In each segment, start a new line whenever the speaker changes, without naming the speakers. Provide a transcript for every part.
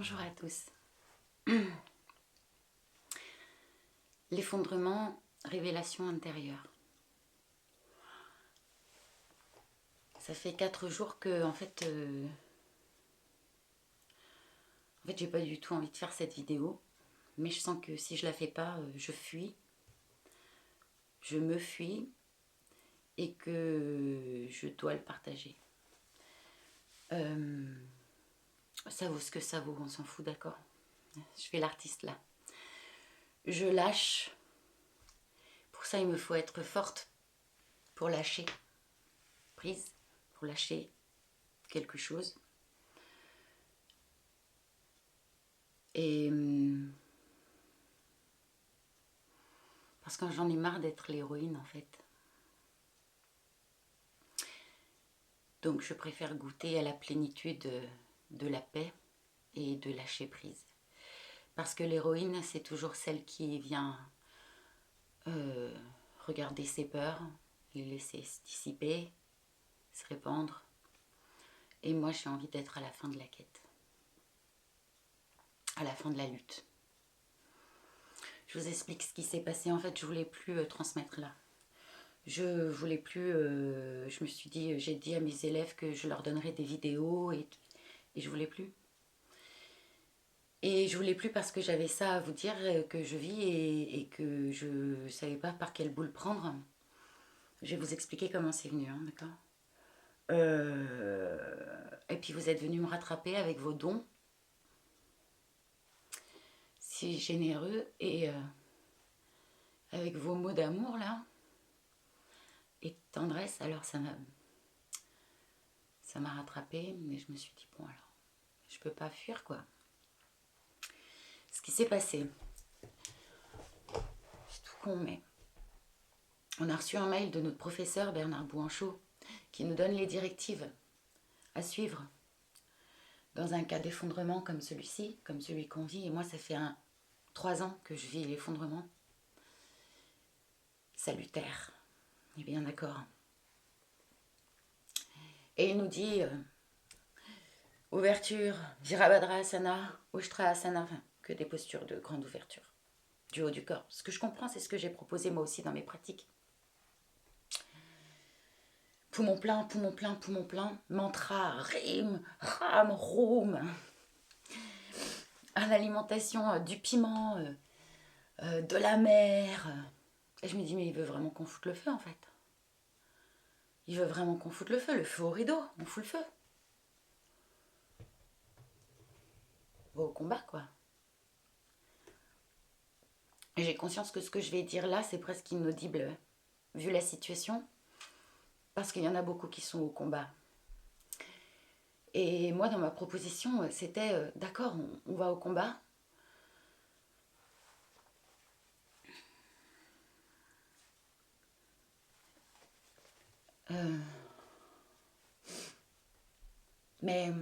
Bonjour à tous. L'effondrement, révélation intérieure. Ça fait 4 jours que, j'ai pas du tout envie de faire cette vidéo. Mais je sens que si je la fais pas, je fuis. Je me fuis et que je dois le partager. Ça vaut ce que ça vaut, on s'en fout, d'accord? Je fais l'artiste là. Je lâche. Pour ça, il me faut être forte pour lâcher prise, pour lâcher quelque chose. Et parce que j'en ai marre d'être l'héroïne en fait. Donc je préfère goûter à la plénitude de la paix et de lâcher prise. Parce que l'héroïne, c'est toujours celle qui vient regarder ses peurs, les laisser se dissiper, se répandre. Et moi, j'ai envie d'être à la fin de la quête, à la fin de la lutte. Je vous explique ce qui s'est passé. En fait, je voulais plus transmettre là. Je voulais plus. Je me suis dit, j'ai dit à mes élèves que je leur donnerais des vidéos et je voulais plus. Et je voulais plus parce que j'avais ça à vous dire que je vis et que je savais pas par quelle boule prendre. Je vais vous expliquer comment c'est venu, hein, d'accord. Et puis vous êtes venu me rattraper avec vos dons, si généreux, et avec vos mots d'amour là, et de tendresse. Alors ça m'a rattrapé, mais je me suis dit bon alors, je peux pas fuir quoi. Ce qui s'est passé, c'est tout con, mais on a reçu un mail de notre professeur Bernard Bouanchot qui nous donne les directives à suivre dans un cas d'effondrement comme celui-ci, comme celui qu'on vit. Et moi, ça fait 3 ans que je vis l'effondrement salutaire. On est bien d'accord. Et il nous dit ouverture, Virabhadrasana, Ushtrasana, enfin, que des postures de grande ouverture du haut du corps. Ce que je comprends, c'est ce que j'ai proposé moi aussi dans mes pratiques. Poumon plein, poumon plein, poumon plein, mantra, rime, ram, roum, à l'alimentation du piment, de la mer. Et je me dis, mais il veut vraiment qu'on foute le feu en fait. Il veut vraiment qu'on foute le feu au rideau, on fout le feu. Au combat quoi. Et j'ai conscience que ce que je vais dire là, c'est presque inaudible, vu la situation, parce qu'il y en a beaucoup qui sont au combat. Et moi, dans ma proposition, c'était, d'accord, on va au combat. Mais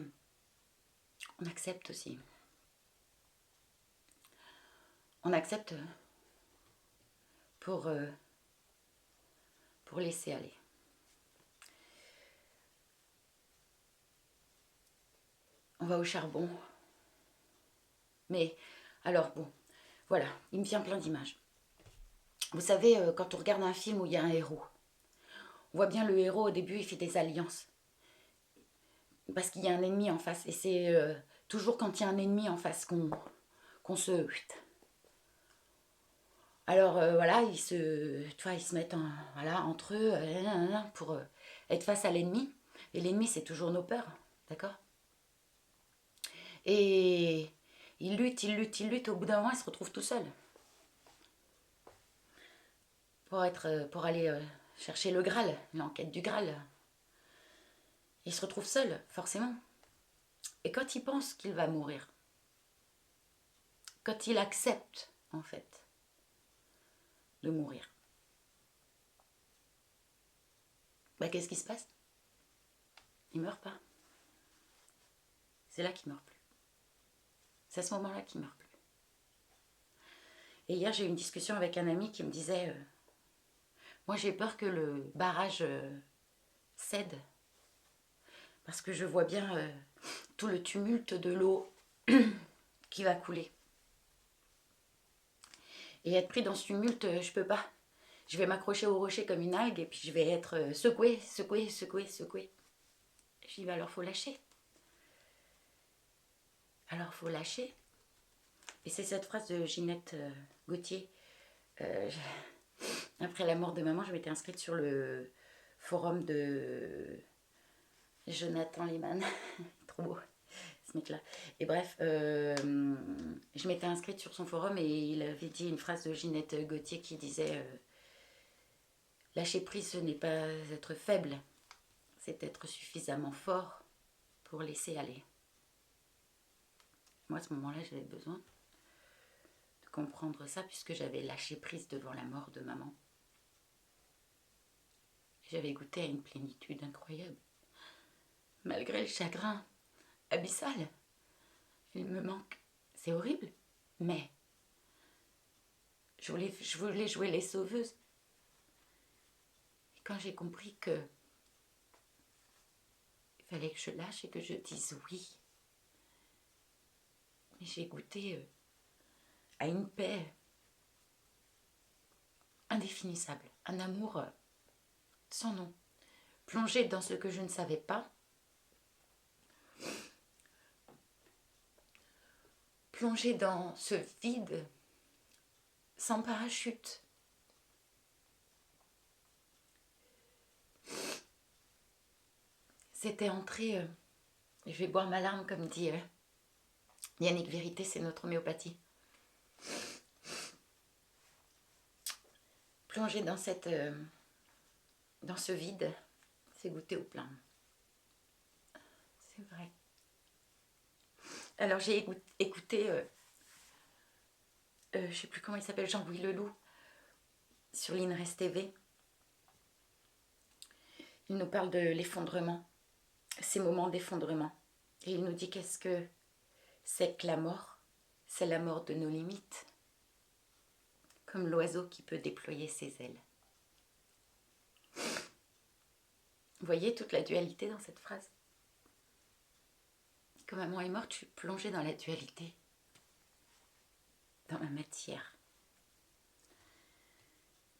on accepte aussi. On accepte pour laisser aller. On va au charbon. Mais, alors bon, voilà, il me vient plein d'images. Vous savez, quand on regarde un film où il y a un héros, on voit bien le héros au début, il fait des alliances. Parce qu'il y a un ennemi en face. Et c'est toujours quand il y a un ennemi en face qu'on se... Alors voilà, ils se mettent entre eux pour être face à l'ennemi. Et l'ennemi, c'est toujours nos peurs, d'accord? Et ils luttent. Au bout d'un moment, ils se retrouvent tout seuls. Pour aller chercher le Graal, l'enquête du Graal. Il se retrouve seul, forcément. Et quand il pense qu'il va mourir, quand il accepte, en fait, de mourir, bah, qu'est-ce qui se passe? Il meurt pas. C'est là qu'il meurt plus. C'est à ce moment-là qu'il meurt plus. Et hier, j'ai eu une discussion avec un ami qui me disait moi, j'ai peur que le barrage cède. Parce que je vois bien tout le tumulte de l'eau qui va couler. Et être pris dans ce tumulte, je peux pas. Je vais m'accrocher au rocher comme une algue et puis je vais être secouée, secouée, secouée, secouée. Je dis, bah alors faut lâcher. Alors faut lâcher. Et c'est cette phrase de Ginette Gauthier. Après la mort de maman, je m'étais inscrite sur le forum de Jonathan Lehman. Trop beau, ce mec-là. Et bref, je m'étais inscrite sur son forum et il avait dit une phrase de Ginette Gauthier qui disait lâcher prise, ce n'est pas être faible, c'est être suffisamment fort pour laisser aller. Moi, à ce moment-là, j'avais besoin de comprendre ça puisque j'avais lâché prise devant la mort de maman. J'avais goûté à une plénitude incroyable. Malgré le chagrin abyssal, il me manque. C'est horrible, mais je voulais jouer les sauveuses. Et quand j'ai compris que il fallait que je lâche et que je dise oui, mais j'ai goûté à une paix indéfinissable, un amour sans nom, plongé dans ce que je ne savais pas, plongé dans ce vide sans parachute. C'était entré, je vais boire ma larme comme dit Yannick Vérité, c'est notre homéopathie. Plongé dans ce vide, c'est goûter au plein. C'est vrai. Alors j'ai écouté, je ne sais plus comment il s'appelle, Jean-Louis Leloup, sur l'INRES TV. Il nous parle de l'effondrement, ces moments d'effondrement. Et il nous dit qu'est-ce que c'est que la mort? C'est la mort de nos limites, comme l'oiseau qui peut déployer ses ailes. Vous voyez toute la dualité dans cette phrase? Quand maman est morte, je suis plongée dans la dualité, dans ma matière.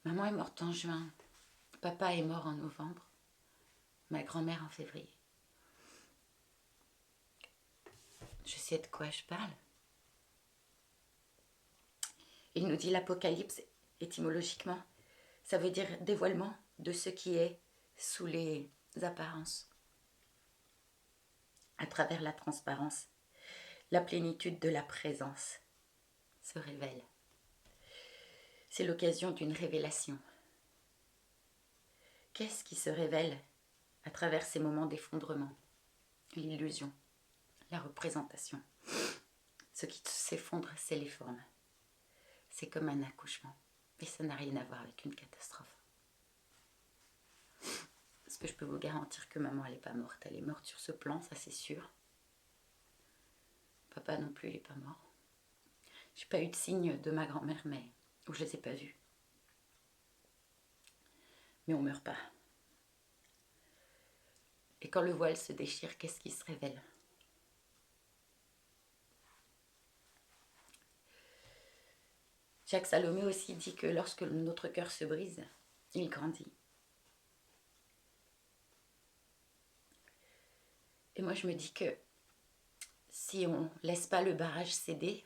Maman est morte en juin, papa est mort en novembre, ma grand-mère en février. Je sais de quoi je parle. Il nous dit l'Apocalypse, étymologiquement, ça veut dire dévoilement de ce qui est sous les apparences. À travers la transparence, la plénitude de la présence se révèle. C'est l'occasion d'une révélation. Qu'est-ce qui se révèle à travers ces moments d'effondrement? L'illusion, la représentation. Ce qui s'effondre, c'est les formes. C'est comme un accouchement. Mais ça n'a rien à voir avec une catastrophe. Parce que je peux vous garantir que maman, elle n'est pas morte. Elle est morte sur ce plan, ça c'est sûr. Papa non plus, il n'est pas mort. J'ai pas eu de signe de ma grand-mère, mais où je les ai pas vus. Mais on meurt pas. Et quand le voile se déchire, qu'est-ce qui se révèle? Jacques Salomé aussi dit que lorsque notre cœur se brise, il grandit. Et moi je me dis que si on ne laisse pas le barrage céder,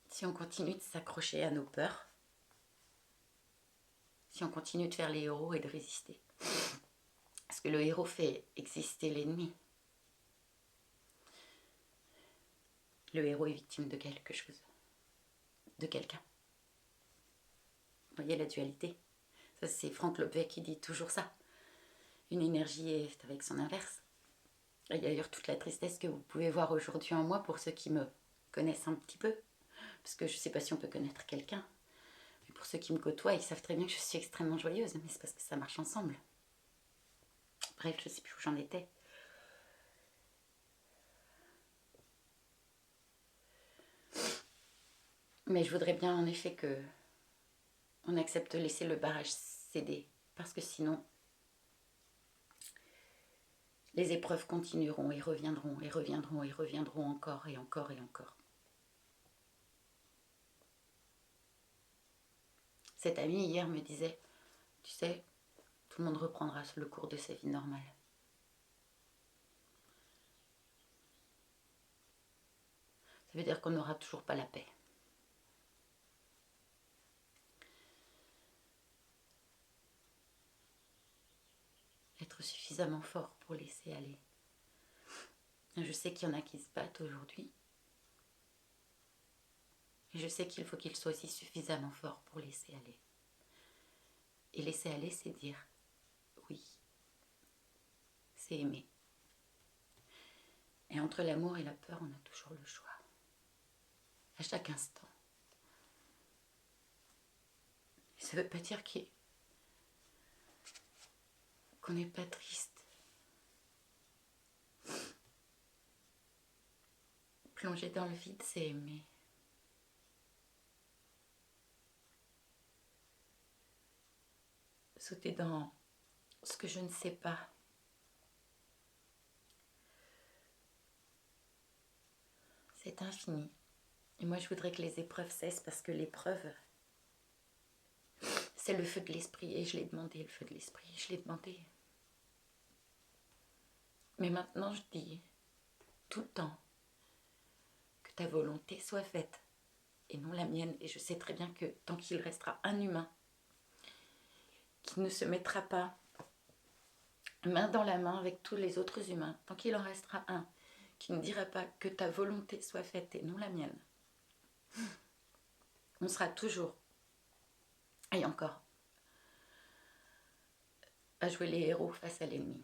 si on continue de s'accrocher à nos peurs, si on continue de faire les héros et de résister, parce que le héros fait exister l'ennemi. Le héros est victime de quelque chose, de quelqu'un. Vous voyez la dualité? Ça, c'est Franck Lopvet qui dit toujours ça. Une énergie est avec son inverse. Et d'ailleurs, toute la tristesse que vous pouvez voir aujourd'hui en moi, pour ceux qui me connaissent un petit peu, parce que je ne sais pas si on peut connaître quelqu'un, mais pour ceux qui me côtoient, ils savent très bien que je suis extrêmement joyeuse, mais c'est parce que ça marche ensemble. Bref, je ne sais plus où j'en étais. Mais je voudrais bien en effet que on accepte de laisser le barrage céder, parce que sinon, les épreuves continueront et reviendront et reviendront et reviendront encore et encore et encore. Cette amie hier me disait, tu sais, tout le monde reprendra le cours de sa vie normale. Ça veut dire qu'on n'aura toujours pas la paix. Être suffisamment fort pour laisser aller. Je sais qu'il y en a qui se battent aujourd'hui. Et je sais qu'il faut qu'ils soient aussi suffisamment forts pour laisser aller. Et laisser aller, c'est dire oui. C'est aimer. Et entre l'amour et la peur, on a toujours le choix. À chaque instant. Et ça ne veut pas dire qu'on n'est pas triste. Plonger dans le vide, c'est aimer. Sauter dans ce que je ne sais pas. C'est infini. Et moi, je voudrais que les épreuves cessent parce que l'épreuve, c'est le feu de l'esprit. Et je l'ai demandé, le feu de l'esprit. Je l'ai demandé. Mais maintenant, je dis tout le temps que ta volonté soit faite et non la mienne. Et je sais très bien que tant qu'il restera un humain qui ne se mettra pas main dans la main avec tous les autres humains, tant qu'il en restera un qui ne dira pas que ta volonté soit faite et non la mienne, on sera toujours, et encore, à jouer les héros face à l'ennemi.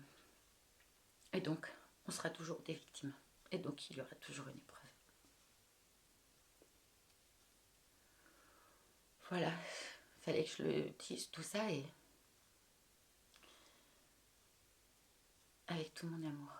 Et donc, on sera toujours des victimes. Et donc, il y aura toujours une épreuve. Voilà, fallait que je le dise tout ça et avec tout mon amour.